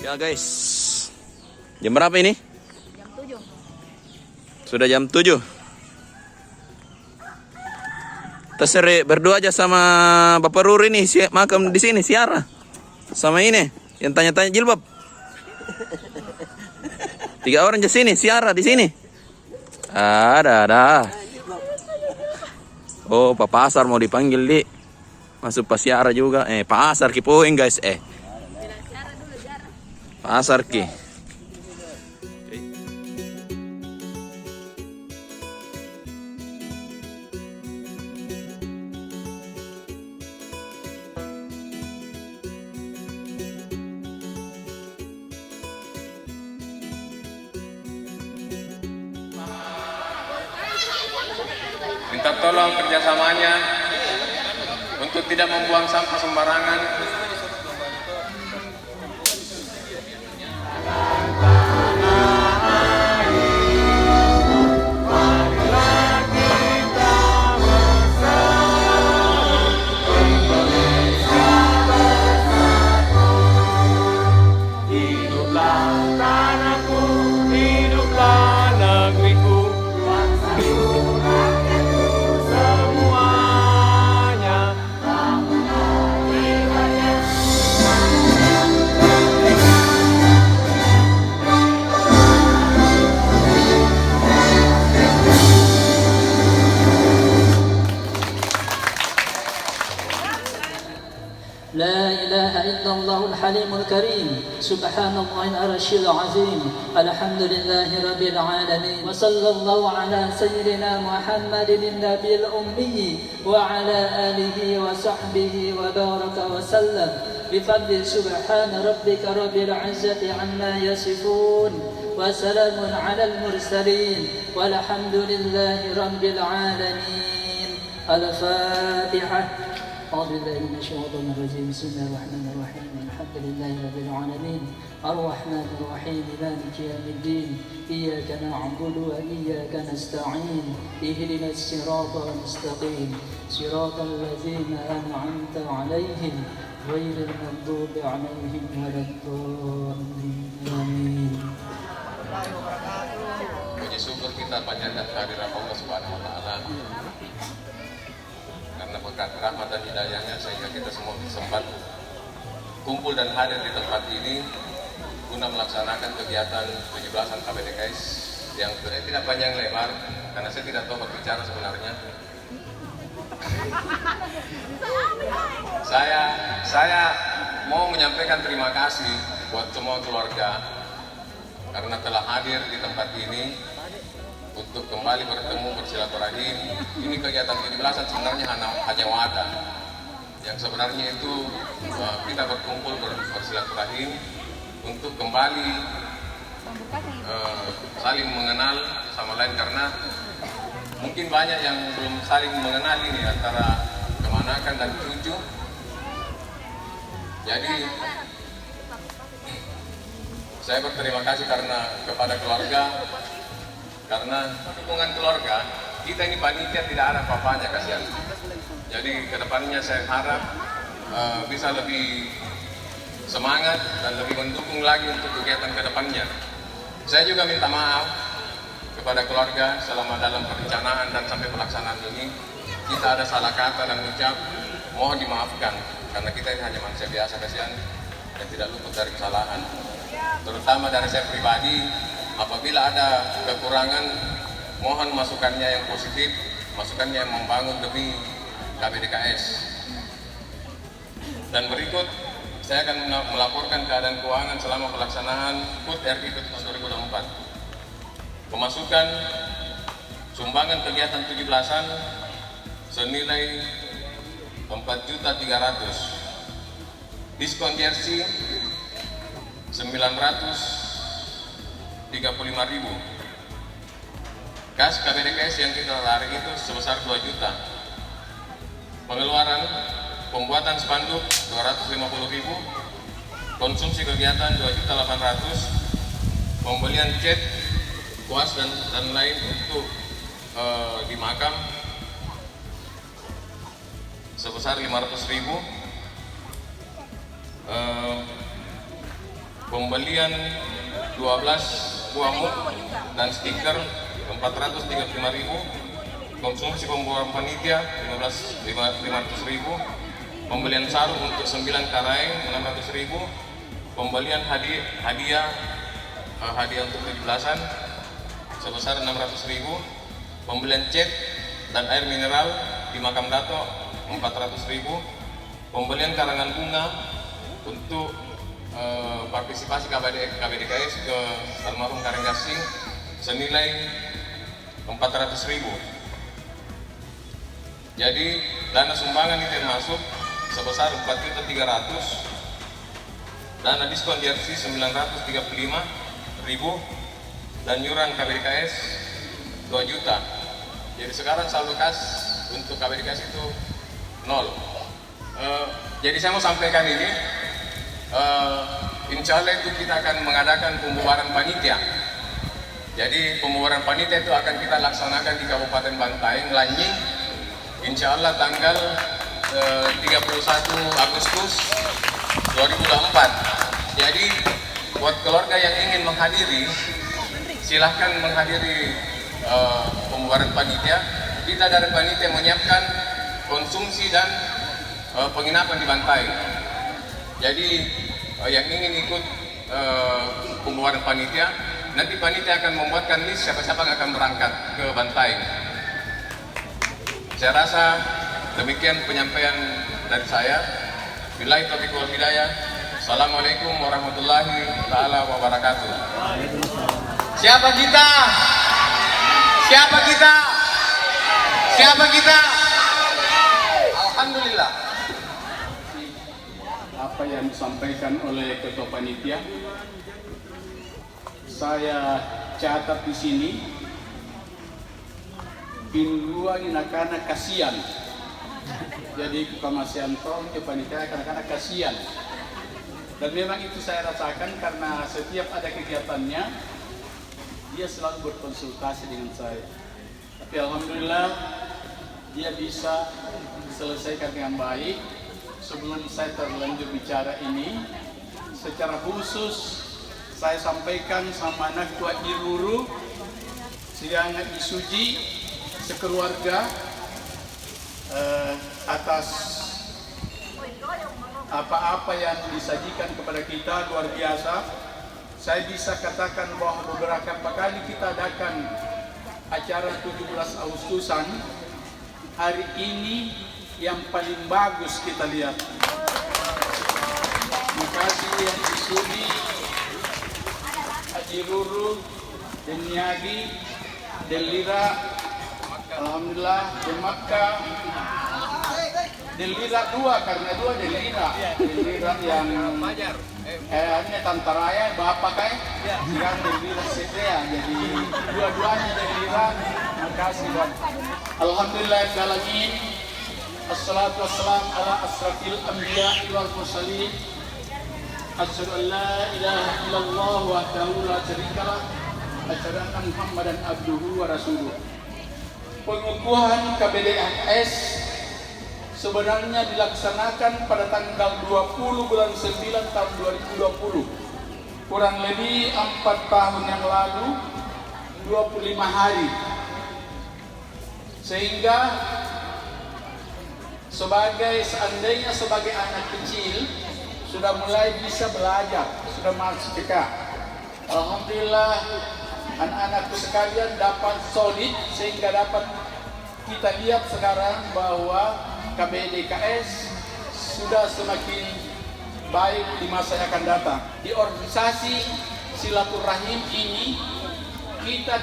Ya guys, jam berapa ini? Jam 7. Sudah jam 7. Terus berdua aja sama Bapak Ruri nih, makam di sini siara. Sama ini yang tanya-tanya jilbab. 3 orang di sini siara di sini. Ada. Oh, Pak Pasar mau dipanggil di. Masuk Pak Siara juga. Pak Asar kipoin guys. Pak Asar ki. Minta tolong kerjasamanya untuk tidak membuang sampah sembarangan. لا إله إلا الله الحليم الكريم سبحان الله العرش العظيم الحمد لله رب العالمين وصلى الله على سيدنا محمد النبي الأمي وعلى آله وصحبه وبارك وسلم بفضل سبحان ربك رب العزة عما يصفون وسلام على المرسلين والحمد لله رب العالمين. الفاتحة. أعوذ بالله من الشيطان الرجيم. بسم الله الرحمن الرحيم. الحمد لله رب العالمين الرحمن الرحيم مالك يوم الدين إياك نعبد وإياك نستعين اهدنا الصراط المستقيم صراط الذين أنعمت عليهم غير المغضوب عليهم ولا الضالين آمين. Puji syukur kita panjatkan kehadiran Allah Subhanahu wa taala. Karena berkat rahmat dan hidayahnya sehingga kita semua sempat kumpul dan hadir di tempat ini guna melaksanakan kegiatan 17-an KBDKS yang saya tidak panjang lebar karena saya tidak tahu berbicara sebenarnya. Saya mau menyampaikan terima kasih buat semua keluarga karena telah hadir di tempat ini untuk kembali bertemu bersilaturahim. Ini kegiatan 17-an sebenarnya hanya wadah yang sebenarnya itu kita berkumpul bersilaturahim untuk kembali saling mengenal sama lain karena mungkin banyak yang belum saling mengenal ini antara kemanakan dan cucu. Jadi saya berterima kasih kepada keluarga. Karena dukungan keluarga, kita ini panitia tidak ada apa-apanya kasihan. Jadi kedepannya saya harap bisa lebih semangat dan lebih mendukung lagi untuk kegiatan kedepannya. Saya juga minta maaf kepada keluarga selama dalam perencanaan dan sampai pelaksanaan ini kita ada salah kata dan ucap, mohon dimaafkan karena kita ini hanya manusia biasa kasihan dan tidak luput dari kesalahan. Terutama dari saya pribadi. Apabila ada kekurangan, mohon masukannya yang positif, masukannya yang membangun demi KBDKS. Dan berikut, saya akan melaporkan keadaan keuangan selama pelaksanaan HUT RI ke-2024. Pemasukan sumbangan kegiatan 17-an senilai 4.300.000. Diskonversi 935.000. Kas KBDKS yang kita tarik itu sebesar 2 juta. Pengeluaran pembuatan spanduk 250.000. Konsumsi kegiatan 2.800.000. Pembelian cat, kuas dan lain untuk di makam sebesar 500.000. pembelian 12 buah mug dan stiker 435.000, konsumsi pembuaran panitia 500.000, pembelian sarung untuk 9 karai 600.000, pembelian hadiah untuk 17-an sebesar 600.000, pembelian cat dan air mineral di makam Dato 400.000, pembelian karangan bunga untuk partisipasi KBDKS ke almarhum Kareng Gasing senilai 400.000. Jadi dana sumbangan itu masuk sebesar 4.300.000, dana diskon jersey 935.000, dan yuran KBDKS 2 juta. Jadi sekarang saldo kas untuk KBDKS itu 0. Jadi saya mau sampaikan ini, insya Allah itu kita akan mengadakan pembubaran panitia. Jadi pembubaran panitia itu akan kita laksanakan di Kabupaten Bantaeng, Lanying, insya Allah tanggal 31 Agustus 2024. Jadi buat keluarga yang ingin menghadiri, silahkan menghadiri pembubaran panitia. Kita dari panitia menyiapkan konsumsi dan penginapan di Bantaeng. Jadi yang ingin ikut pembubaran panitia, nanti panitia akan membuatkan list siapa-siapa yang akan berangkat ke Bantaeng. Saya rasa demikian penyampaian dari saya. Billahi taufiq wal hidayah. Assalamualaikum warahmatullahi taala wabarakatuh. Siapa kita? Siapa kita? Siapa kita? Alhamdulillah. Apa yang disampaikan oleh Ketua Panitia, saya catat di sini. Pinluan inakana kasihan. Jadi Pamasianto ke panitia kadang-kadang kasihan. Dan memang itu saya rasakan karena setiap ada kegiatannya dia selalu berkonsultasi dengan saya. Tapi alhamdulillah dia bisa selesaikan dengan baik. Sebelum saya terlanjur bicara ini, secara khusus saya sampaikan sama anak tua Iruru, Siangat Isuji, sekeluarga atas apa-apa yang disajikan kepada kita luar biasa. Saya bisa katakan bahwa beberapa kali kita adakan acara 17 Agustusan, hari ini yang paling bagus kita lihat. Terima kasih yang disudi, Haji Ruru, Deniagi, Delira, alhamdulillah, Demakka, Delira 2 karena 2 Delira, Delira yang ini Tantaraya, Bapak kayak, sekarang Delira Sedea, jadi dua-duanya Delira. Terima kasih dan alhamdulillah alamin. Assalatu wassalam ala asrafil anbiya wal mursalin. Asyhadu an la ilaha illallah wahdahu la syarikalah. Asyhadu anna Muhammadan abduhu wa rasuluh. Pengukuhan KBDKS sebenarnya dilaksanakan pada tanggal 20 bulan 9 tahun 2020. Kurang lebih 4 tahun yang lalu, 25 hari. Sehingga seandainya sebagai anak kecil sudah mulai bisa belajar, sudah masuk TK. Alhamdulillah anak-anakku sekalian dapat solid sehingga dapat kita lihat sekarang bahwa KBDKS sudah semakin baik di masa yang akan datang. Di organisasi silaturahim ini kita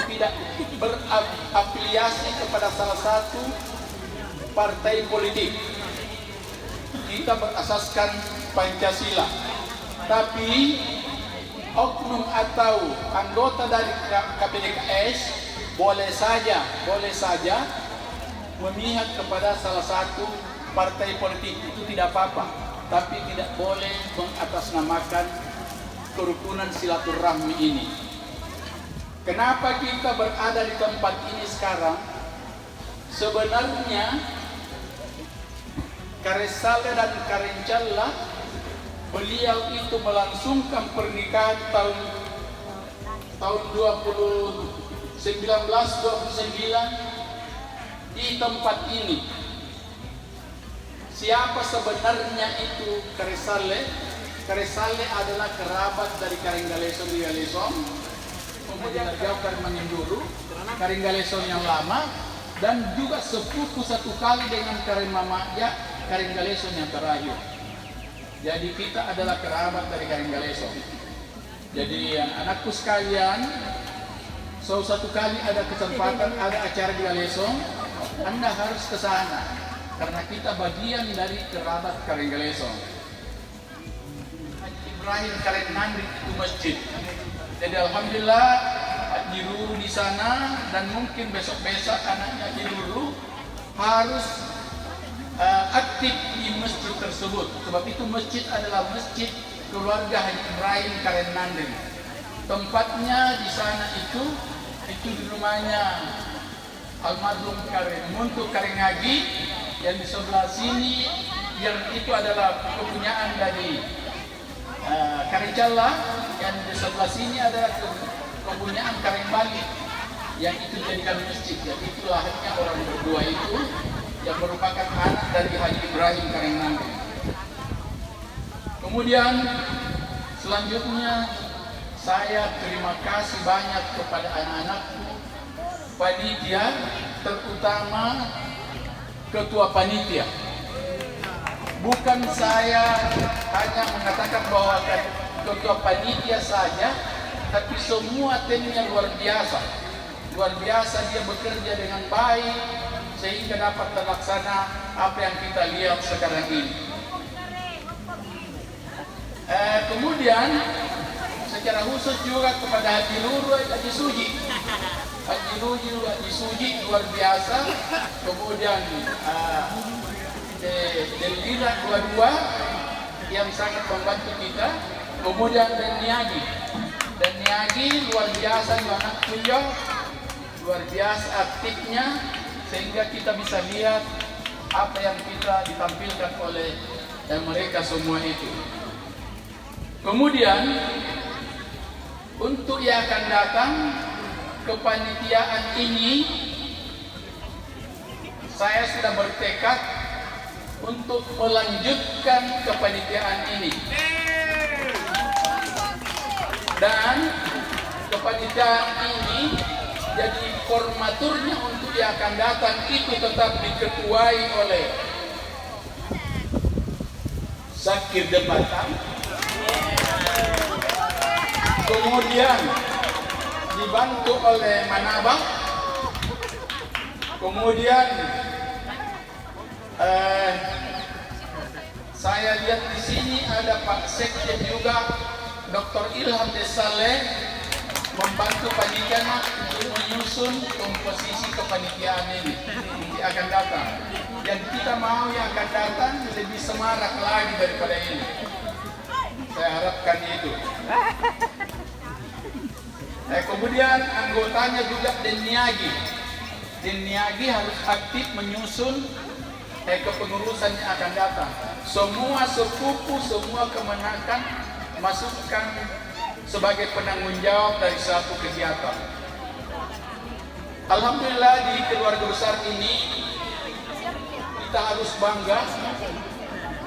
tidak berafiliasi kepada salah satu partai politik. Kita berasaskan Pancasila. Tapi oknum atau anggota dari KBDKS boleh saja memihak kepada salah satu partai politik, itu tidak apa-apa. Tapi tidak boleh mengatasnamakan kerukunan silaturahmi ini. Kenapa kita berada di tempat ini sekarang? Sebenarnya Karesale dan Karencalla beliau itu melangsungkan pernikahan tahun 1929 di tempat ini. Siapa sebenarnya itu Karesale? Karesale adalah kerabat dari Karinggaleson di Galesong, kemudian jauh dari Maninduru, Karinggaleson yang lama, dan juga sepupu satu kali dengan Karimamaja, Karinggaleson yang terakhir. Jadi kita adalah kerabat dari Karinggaleson. Jadi anakku sekalian, satu kali ada kesempatan, ada acara di Galesong, Anda harus ke sana karena kita bagian dari kerabat Karinggaleson. Ibrahim Karen Nandri itu masjid. Jadi alhamdulillah Haji Ruru di sana, dan mungkin besok-besok anaknya Haji Ruru harus aktif di masjid tersebut. Sebab itu masjid adalah masjid keluarga Haji Ibrahim Karen Nandri. Tempatnya di sana itu di rumahnya almarhum Karen Muntu Karen Ngagi, yang di sebelah sini yang itu adalah kepunyaan dari Karen Jalla, yang di sebelah sini adalah kepunyaan Karen Bali yang itu dijadikan masjid. Jadi itulah hanya orang berdua itu yang merupakan anak dari Haji Ibrahim Karen Nandri. Kemudian selanjutnya saya terima kasih banyak kepada anak-anakku panitia, terutama ketua panitia. Bukan saya hanya mengatakan bahwa ketua panitia saja, tapi semua timnya luar biasa. Luar biasa, dia bekerja dengan baik sehingga dapat terlaksana apa yang kita lihat sekarang ini. Kemudian secara khusus juga kepada Haji Luru, Haji Suji. Haji Luru, Haji Suji luar biasa. Kemudian Delira dua-dua yang sangat membantu kita. Kemudian Dan Niagi luar biasa, anak beliau luar biasa aktifnya, sehingga kita bisa lihat apa yang kita ditampilkan oleh mereka semua itu. Kemudian untuk yang akan datang kepanitiaan ini, saya sudah bertekad untuk melanjutkan kepanitiaan ini, dan kepanitiaan ini jadi formaturnya untuk yang akan datang itu tetap diketuai oleh Zakir Debatan, kemudian dibantu oleh Manabang, kemudian saya lihat di sini ada Pak Sekjen juga, Dr. Ilham Desaleh, membantu panitia untuk menyusun komposisi kepanitiaan ini akan datang. Dan kita mau yang akan datang lebih semarak lagi daripada ini. Saya harapkan itu. Kemudian anggotanya juga Deniagi. Deniagi harus aktif menyusun kepengurusan yang akan datang. Semua sepupu, semua kemenakan masukkan sebagai penanggung jawab dari satu kegiatan. Alhamdulillah di keluarga besar ini kita harus bangga.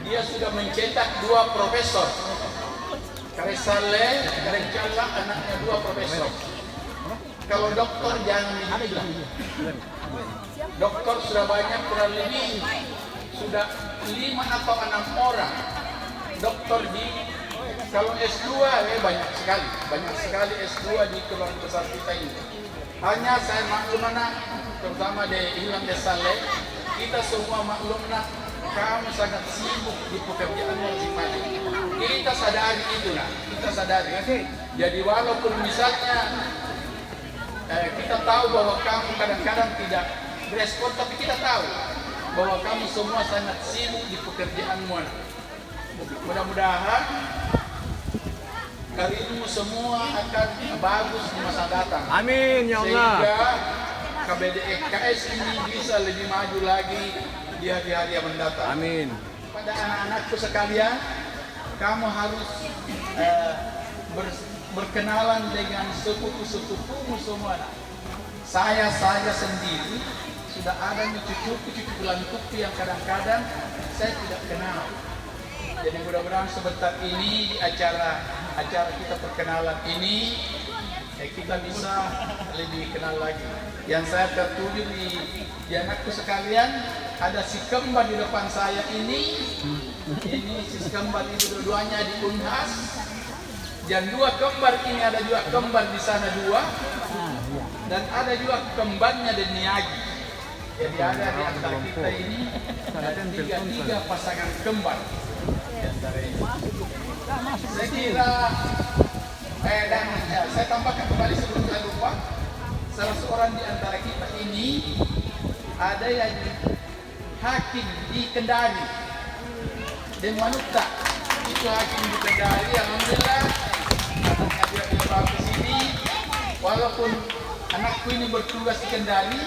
Dia sudah mencetak 2 profesor. Karesale, Karencala, anaknya 2 profesor. Kalau dokter jangan dibilang. Dokter sudah banyak, kurang lebih sudah 5 atau 6 orang. Dokter di, kalau S2 banyak sekali S2 di keluarga besar kita ini. Hanya saya maklum anak, terutama di Ilham Desaleh, kita semua maklum nak, kamu sangat sibuk di pekerjaan masing-masing. Kita sadari itu nak, kita sadari. Jadi walaupun misalnya kita tahu bahwa kamu kadang-kadang tidak berespon, tapi kita tahu bahwa kamu semua sangat sibuk di pekerjaanmu. Mudah-mudahan karirmu semua akan bagus di masa datang. Amin ya Allah. Sehingga KBDEKS ini bisa lebih maju lagi di hari-hari yang mendatang. Amin. Pada anak-anakku sekalian, kamu harus berkenalan dengan sepupu-sepupumu semua. Saya sendiri sudah ada cucu bulan kupi yang kadang-kadang saya tidak kenal. Jadi mudah-mudahan sebentar ini di acara kita perkenalan ini kita bisa lebih kenal lagi. Yang saya tertuju di anakku sekalian, ada si kembar di depan saya ini si kembar itu dua-duanya di Unhas. Dan dua kembar ini ada juga kembar di sana dua, dan ada juga kembarnya di Niagi. Jadi ada di antara kita ini ada tiga pasangan kembar. Saya kira saya tambahkan kembali sebelum saya lupa, salah seorang di antara kita ini ada yang hakim di Kendari dan Manuta. Itu hakim di Kendari, alhamdulillah anaknya dia dibawa ke sini. Walaupun anakku ini bertugas di Kendari,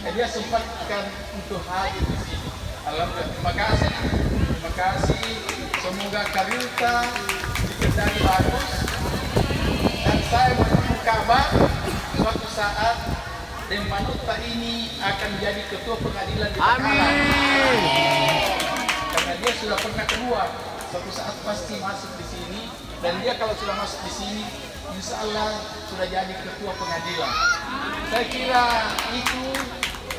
dia sempatkan untuk hadir di sini. Alhamdulillah, terima kasih. Semoga karirta di Kendari bagus. Dan saya menunggu kabar suatu saat Manuta ini akan menjadi ketua pengadilan di Takalar. Karena dia sudah pernah keluar, suatu saat pasti masuk di sini. Dan dia kalau sudah masuk di sini, insya Allah sudah jadi ketua pengadilan. Saya kira itu.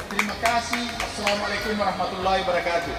Terima kasih. Assalamualaikum warahmatullahi wabarakatuh.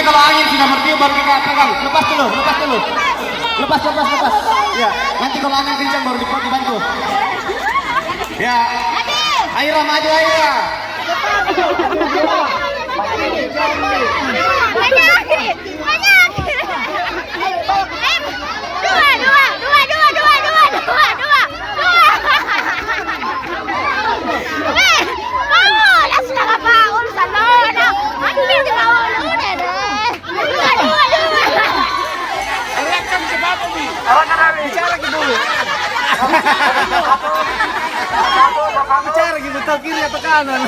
Kalau angin sudah bertiup baru kita pegang. Lepas dulu. Lepas. Ya, nanti kalau angin kencang baru dibantu. Ya. Aira maju Aira. Bicara lagi dulu. Bicara gitu tahu kiri atau kanan.